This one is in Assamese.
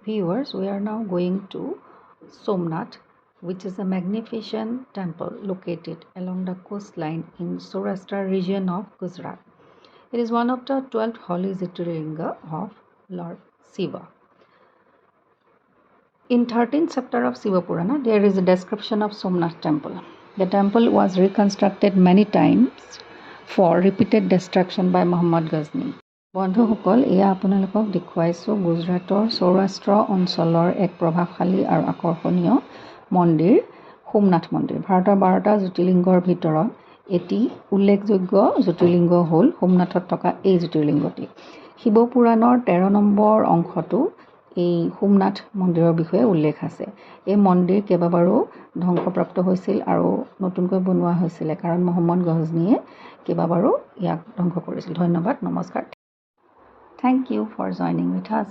viewers, we are now going to Somnath, which is a magnificent temple located along the coastline in Saurashtra region of Gujarat. It is one of the 12 holy Jyotirlinga of Lord Shiva. In 13th chapter of Shiva Purana, there is a description of Somnath temple. The temple was reconstructed many times for repeated destruction by Muhammad Ghazni. বন্ধুসকল, এয়া আপোনালোকক দেখুৱাইছোঁ গুজৰাটৰ সৌৰাষ্ট্ৰ অঞ্চলৰ এক প্ৰভাৱশালী আৰু আকৰ্ষণীয় মন্দিৰ, সোমনাথ মন্দিৰ। ভাৰতৰ 12টা জ্যোতিৰ্লিংগৰ ভিতৰত এটি উল্লেখযোগ্য জ্যোতিৰ্লিংগ হ'ল সোমনাথত থকা এই জ্যোতিৰ্লিংগটি। শিৱপুৰাণৰ 13 নম্বৰ অংশটো এই সোমনাথ মন্দিৰৰ বিষয়ে উল্লেখ আছে। এই মন্দিৰ কেইবাবাৰো ধ্বংসপ্ৰাপ্ত হৈছিল আৰু নতুনকৈ বনোৱা হৈছিলে, কাৰণ মহম্মদ গজনীয়ে কেইবাবাৰো ইয়াক ধ্বংস কৰিছিল। ধন্যবাদ, নমস্কাৰ। Thank you for joining with us.